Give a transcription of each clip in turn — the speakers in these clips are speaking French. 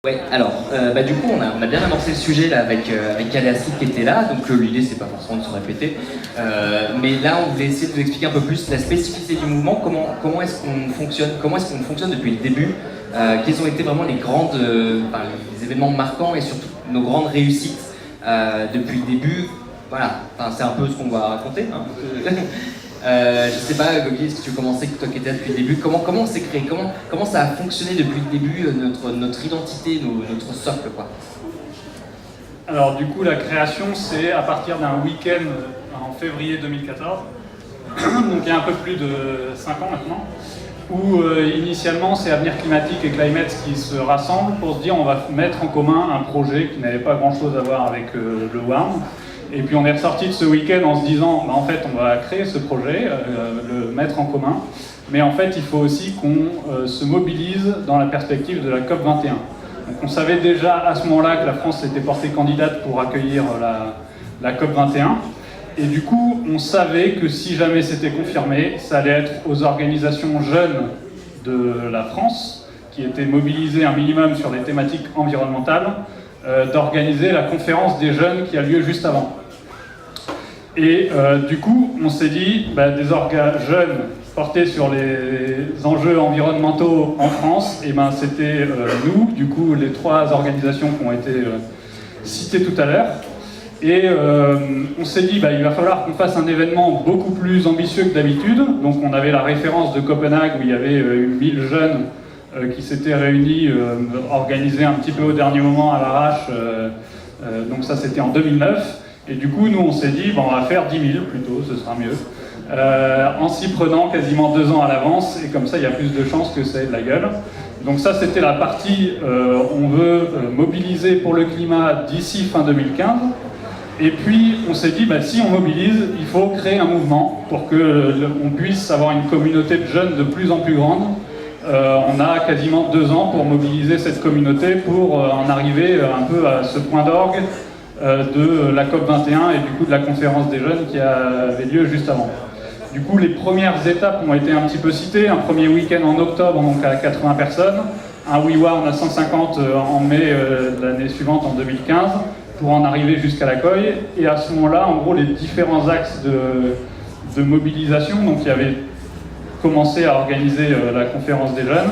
Ouais, alors, du coup, on a bien amorcé le sujet là avec Kalle et Astrid qui étaient là, donc l'idée c'est pas forcément de se répéter, mais là on voulait essayer de vous expliquer un peu plus la spécificité du mouvement, comment est-ce qu'on fonctionne depuis le début, quels ont été vraiment les les événements marquants et surtout nos grandes réussites depuis le début, voilà, enfin, c'est un peu ce qu'on va raconter. Hein. Je sais pas, Gogi, est-ce que tu veux commencer, toi qui étais là depuis le début, comment on s'est créé, comment ça a fonctionné depuis le début, notre identité, notre socle, quoi. Alors du coup, la création, c'est à partir d'un week-end en février 2014, donc il y a un peu plus de 5 ans maintenant, où initialement c'est Avenir Climatique et Climate qui se rassemblent pour se dire on va mettre en commun un projet qui n'avait pas grand-chose à voir avec le WARM. Et puis on est ressorti de ce week-end en se disant, en fait on va créer ce projet, le mettre en commun, mais en fait il faut aussi qu'on se mobilise dans la perspective de la COP21. Donc on savait déjà à ce moment-là que la France s'était portée candidate pour accueillir la COP21, et du coup on savait que si jamais c'était confirmé, ça allait être aux organisations jeunes de la France, qui étaient mobilisées un minimum sur les thématiques environnementales, d'organiser la conférence des jeunes qui a lieu juste avant. Et du coup, on s'est dit, des orgas jeunes portés sur les enjeux environnementaux en France, et c'était nous, du coup, les 3 organisations qui ont été citées tout à l'heure. Et on s'est dit, il va falloir qu'on fasse un événement beaucoup plus ambitieux que d'habitude. Donc on avait la référence de Copenhague où il y avait 1000 jeunes qui s'étaient réunis, organisés un petit peu au dernier moment à l'arrache. Donc ça c'était en 2009. Et du coup nous on s'est dit, on va faire 10 000 plutôt, ce sera mieux. En s'y prenant quasiment 2 ans à l'avance, et comme ça il y a plus de chances que ça ait de la gueule. Donc ça c'était la partie, on veut mobiliser pour le climat d'ici fin 2015. Et puis on s'est dit, si on mobilise, il faut créer un mouvement pour qu'on puisse avoir une communauté de jeunes de plus en plus grande. On a quasiment 2 ans pour mobiliser cette communauté pour en arriver un peu à ce point d'orgue de la COP21 et du coup de la conférence des jeunes qui avait lieu juste avant. Du coup, les premières étapes ont été un petit peu citées. Un premier week-end en octobre, donc à 80 personnes. Un WeWarn à 150 en mai de l'année suivante, en 2015, pour en arriver jusqu'à la COI. Et à ce moment-là, en gros, les différents axes de mobilisation, donc il y avait commencé à organiser la conférence des jeunes.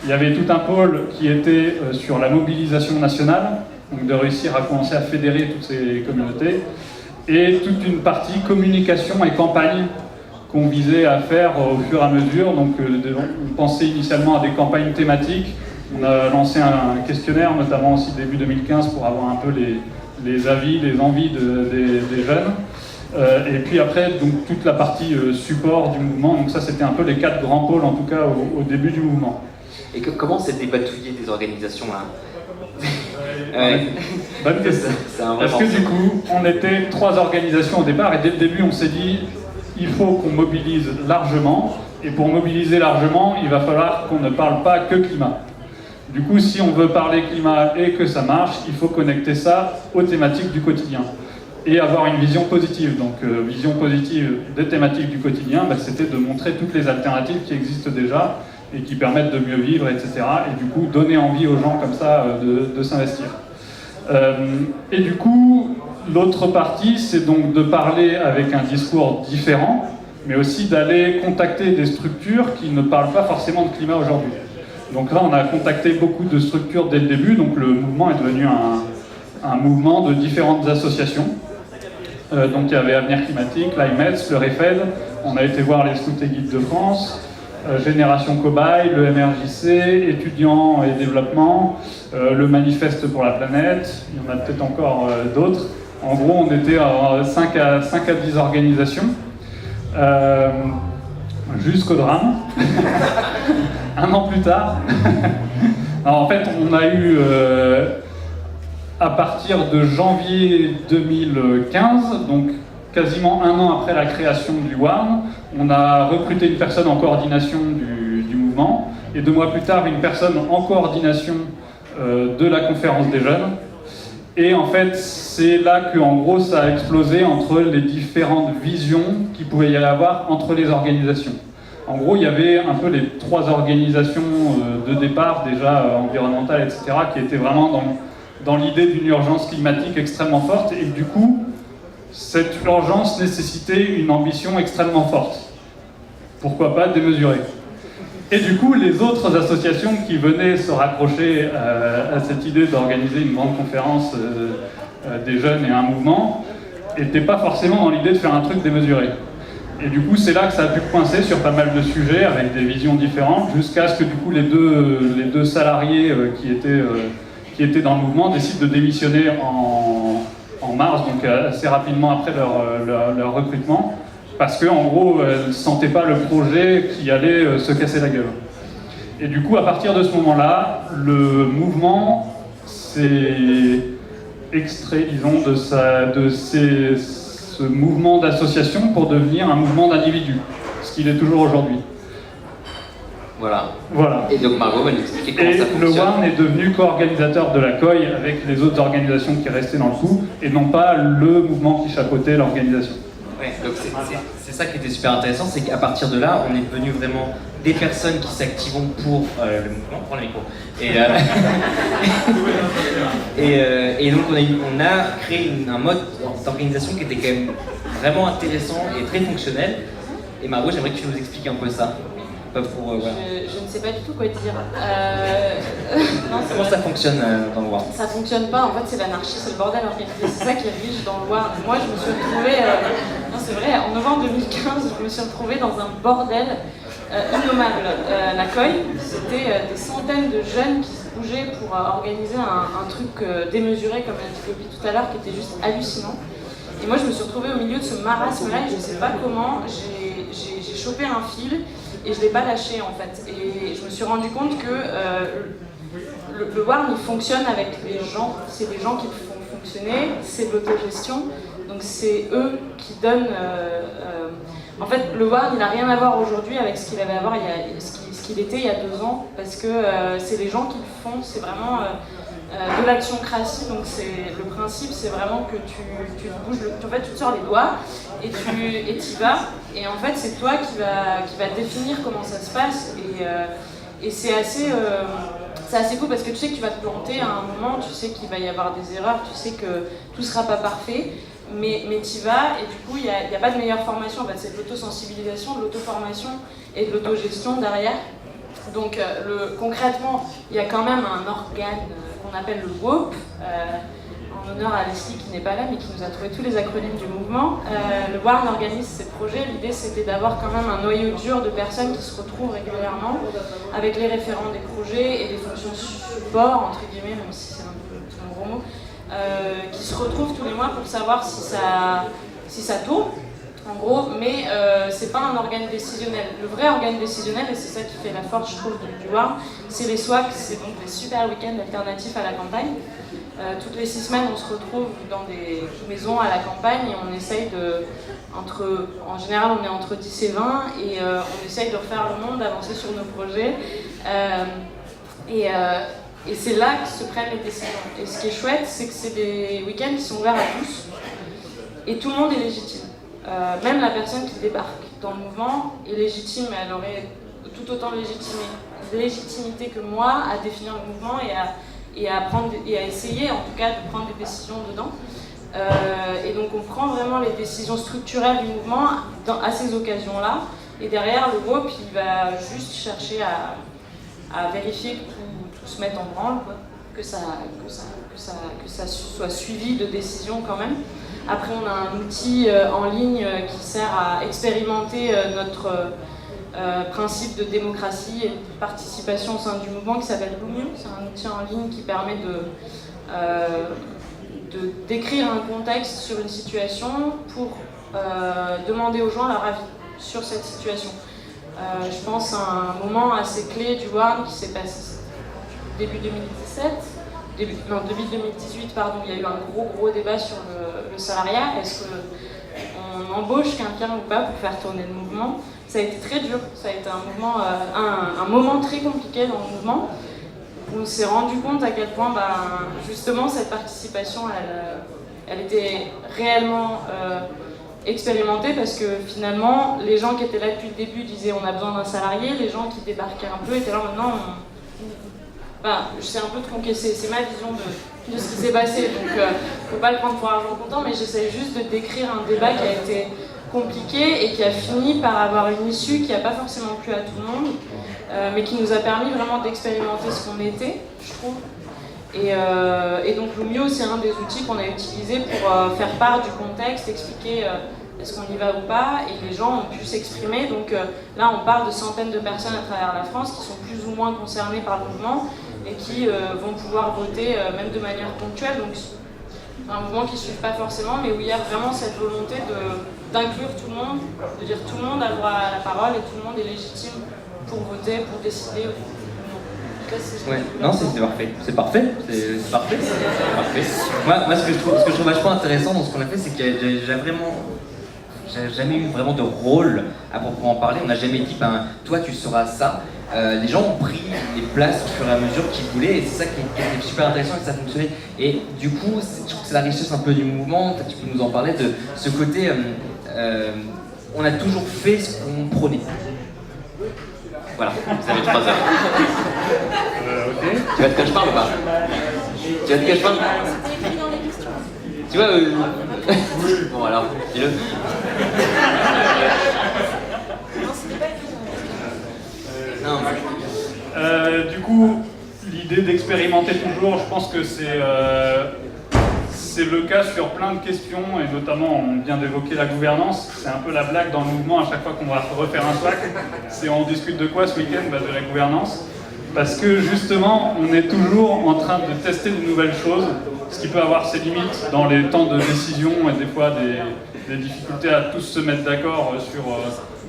Il y avait tout un pôle qui était sur la mobilisation nationale, donc de réussir à commencer à fédérer toutes ces communautés, et toute une partie communication et campagne qu'on visait à faire au fur et à mesure. Donc on pensait initialement à des campagnes thématiques. On a lancé un questionnaire, notamment aussi début 2015, pour avoir un peu les avis, les envies des jeunes. Et puis après, donc, toute la partie support du mouvement. Donc ça, c'était un peu les 4 grands pôles, en tout cas, au début du mouvement. Et comment s'est débatouillé des organisations là? Bonne question. Parce que du coup, on était 3 organisations au départ, et dès le début, on s'est dit, il faut qu'on mobilise largement, et pour mobiliser largement, il va falloir qu'on ne parle pas que climat. Du coup, si on veut parler climat et que ça marche, il faut connecter ça aux thématiques du quotidien et avoir une vision positive. Donc, vision positive des thématiques du quotidien, c'était de montrer toutes les alternatives qui existent déjà et qui permettent de mieux vivre, etc. Et du coup, donner envie aux gens comme ça de s'investir. Et du coup, l'autre partie, c'est donc de parler avec un discours différent, mais aussi d'aller contacter des structures qui ne parlent pas forcément de climat aujourd'hui. Donc là, on a contacté beaucoup de structures dès le début, donc le mouvement est devenu un mouvement de différentes associations. Donc il y avait Avenir Climatique, l'IMETS, le REFED, on a été voir les Scouts et Guides de France, Génération Cobaye, le MRJC, étudiants et développement, le Manifeste pour la planète, il y en a peut-être encore d'autres. En gros, on était à 5 à 10 organisations, jusqu'au drame, un an plus tard. Alors, en fait, on a eu, à partir de janvier 2015, donc quasiment un an après la création du WARM, on a recruté une personne en coordination du mouvement, et 2 mois plus tard, une personne en coordination de la conférence des jeunes. Et en fait, c'est là que, en gros, ça a explosé entre les différentes visions qu'il pouvait y avoir entre les organisations. En gros, il y avait un peu les 3 organisations de départ, déjà environnementales, etc., qui étaient vraiment dans l'idée d'une urgence climatique extrêmement forte, et du coup, cette urgence nécessitait une ambition extrêmement forte. Pourquoi pas démesurée. Et du coup, les autres associations qui venaient se raccrocher à cette idée d'organiser une grande conférence des jeunes et un mouvement, n'étaient pas forcément dans l'idée de faire un truc démesuré. Et du coup, c'est là que ça a pu coincer sur pas mal de sujets avec des visions différentes, jusqu'à ce que du coup les deux salariés qui étaient dans le mouvement décident de démissionner en mars, donc assez rapidement après leur recrutement, parce qu'en gros, elles ne sentaient pas le projet qui allait se casser la gueule. Et du coup, à partir de ce moment-là, le mouvement s'est extrait, disons, de ce mouvement d'association pour devenir un mouvement d'individus, ce qu'il est toujours aujourd'hui. Voilà. Et donc Margot va nous expliquer comment ça fonctionne. Et le WARN est devenu co-organisateur de la COI avec les autres organisations qui restaient dans le coup, et non pas le mouvement qui chapeautait l'organisation. Ouais, donc c'est ça qui était super intéressant, c'est qu'à partir de là, on est devenu vraiment des personnes qui s'activent pour le mouvement. Prends le micro. Et donc on a créé un mode d'organisation qui était quand même vraiment intéressant et très fonctionnel. Et Margot, j'aimerais que tu nous expliques un peu ça. Voilà. Je ne sais pas du tout quoi dire. Non, comment ça fonctionne dans le WARN? Ça fonctionne pas, en fait c'est l'anarchie, c'est le bordel organisé, c'est ça qui est riche dans le WARN. Moi je me suis retrouvée, non c'est vrai, en novembre 2015, je me suis retrouvée dans un bordel innommable. La COI, c'était des centaines de jeunes qui se bougeaient pour organiser un truc démesuré, comme l'a dit Gopi tout à l'heure, qui était juste hallucinant. Et moi je me suis retrouvée au milieu de ce marasme-là et je ne sais pas comment, j'ai chopé un fil. Et je ne l'ai pas lâché en fait. Et je me suis rendu compte que le WARN il fonctionne avec les gens. C'est les gens qui le font fonctionner, c'est de l'autogestion. Donc c'est eux qui donnent. En fait, le WARN il n'a rien à voir aujourd'hui avec ce qu'il avait à voir ce qu'il était il y a 2 ans. Parce que c'est les gens qui le font. C'est vraiment de l'actiocratie. Donc le principe c'est vraiment que tu bouges, en fait tu te sors les doigts. Et tu y vas, et en fait c'est toi qui va définir comment ça se passe, et c'est assez cool parce que tu sais que tu vas te planter à un moment, tu sais qu'il va y avoir des erreurs, tu sais que tout sera pas parfait, mais tu y vas, et du coup il n'y a pas de meilleure formation, en fait, c'est de l'autosensibilisation, de l'auto-formation et de l'autogestion derrière. Donc concrètement, il y a quand même un organe qu'on appelle le WOP, en honneur à Leslie qui n'est pas là mais qui nous a trouvé tous les acronymes du mouvement. Le WARN organise ces projets. L'idée c'était d'avoir quand même un noyau dur de personnes qui se retrouvent régulièrement avec les référents des projets et des fonctions support, entre guillemets, même si c'est un gros mot, qui se retrouvent tous les mois pour savoir si ça tourne, en gros, mais c'est pas un organe décisionnel. Le vrai organe décisionnel, et c'est ça qui fait la force, je trouve, du WARN, c'est les SWAC, c'est donc des super week-ends alternatifs à la campagne. Toutes les 6 semaines, on se retrouve dans des maisons à la campagne et on essaye en général, on est entre 10 et 20 et on essaye de refaire le monde, d'avancer sur nos projets. Et c'est là que se prennent les décisions. Et ce qui est chouette, c'est que c'est des week-ends qui sont ouverts à tous et tout le monde est légitime. Même la personne qui débarque dans le mouvement est légitime, elle aurait tout autant de légitimité que moi à définir le mouvement et à essayer en tout cas de prendre des décisions dedans. Et donc on prend vraiment les décisions structurelles du mouvement à ces occasions-là. Et derrière, le groupe, il va juste chercher à vérifier que tout se mette en branle, quoi. Que ça soit suivi de décisions quand même. Après, on a un outil en ligne qui sert à expérimenter notre principe de démocratie et de participation au sein du mouvement qui s'appelle Lumio. C'est un outil en ligne qui permet de décrire un contexte sur une situation pour demander aux gens leur avis sur cette situation. Je pense à un moment assez clé du WARN qui s'est passé début 2017. Début 2018, pardon, il y a eu un gros débat sur le salariat. Est-ce qu'on embauche quelqu'un ou pas pour faire tourner le mouvement? Ça a été très dur, ça a été un moment très compliqué dans le mouvement. On s'est rendu compte à quel point justement cette participation, elle était réellement expérimenter parce que finalement, les gens qui étaient là depuis le début disaient on a besoin d'un salarié, les gens qui débarquaient un peu étaient là maintenant. Enfin, c'est un peu tronqué, c'est ma vision de ce qui s'est passé, donc faut pas le prendre pour argent comptant, mais j'essaie juste de décrire un débat qui a été compliqué et qui a fini par avoir une issue qui n'a pas forcément plu à tout le monde, mais qui nous a permis vraiment d'expérimenter ce qu'on était, je trouve. Et donc Loomio, c'est un des outils qu'on a utilisé pour faire part du contexte, expliquer est-ce qu'on y va ou pas, et les gens ont pu s'exprimer. Donc là, on parle de centaines de personnes à travers la France qui sont plus ou moins concernées par le mouvement et qui vont pouvoir voter même de manière ponctuelle. Donc un mouvement qui ne suit pas forcément, mais où il y a vraiment cette volonté d'inclure tout le monde, de dire tout le monde a le droit à la parole et tout le monde est légitime pour voter, pour décider. Ouais, non, c'est parfait. C'est parfait. C'est parfait. Moi, ce que je trouve vachement intéressant dans ce qu'on a fait, c'est qu'il y a j'ai jamais eu vraiment de rôle à proprement parler. On n'a jamais dit, ben, toi, tu seras ça. Les gens ont pris les places au fur et à mesure qu'ils voulaient, et c'est ça qui est super intéressant et que ça fonctionnait. Et du coup, je trouve que c'est la richesse un peu du mouvement. Tu peux nous en parler de ce côté. On a toujours fait ce qu'on prenait. Voilà, vous avez 3 heures. Ok. Tu vois de quoi je parle ou pas? Tu vois de quoi je parle? C'était écrit dans les questions. Tu vois Bon alors, dis-le. Non, c'était pas écrit dans les questions. Non. Du coup, l'idée d'expérimenter toujours, je pense que c'est le cas sur plein de questions, et notamment, on vient d'évoquer la gouvernance. C'est un peu la blague dans le mouvement à chaque fois qu'on va refaire un Slack. C'est on discute de quoi ce week-end? De la gouvernance. Parce que justement, on est toujours en train de tester de nouvelles choses, ce qui peut avoir ses limites dans les temps de décision et des fois des difficultés à tous se mettre d'accord sur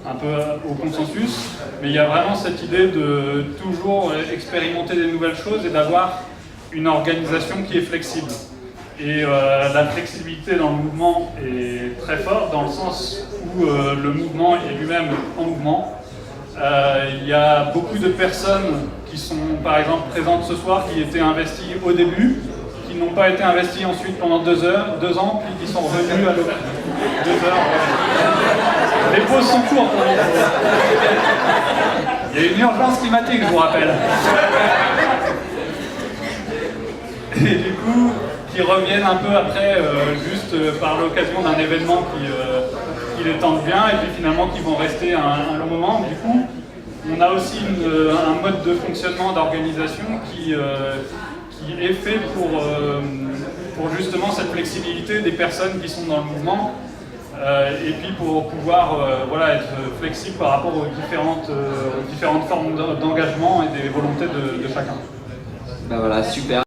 un peu au consensus. Mais il y a vraiment cette idée de toujours expérimenter des nouvelles choses et d'avoir une organisation qui est flexible. Et la flexibilité dans le mouvement est très forte dans le sens où le mouvement est lui-même en mouvement. Il y a beaucoup de personnes qui sont par exemple présentes ce soir qui étaient investies au début, qui n'ont pas été investies ensuite pendant 2 ans, puis qui sont revenus à l'autre 2 heures. Les pauses sont courtes. Il y a une urgence climatique, je vous rappelle. Et du coup, qui reviennent un peu après, juste par l'occasion d'un événement qui les tente bien, et puis finalement qui vont rester un long moment. Du coup, on a aussi un mode de fonctionnement d'organisation qui est fait pour justement cette flexibilité des personnes qui sont dans le mouvement, et puis pour pouvoir être flexible par rapport aux différentes formes d'engagement et des volontés de chacun. Ben voilà, super.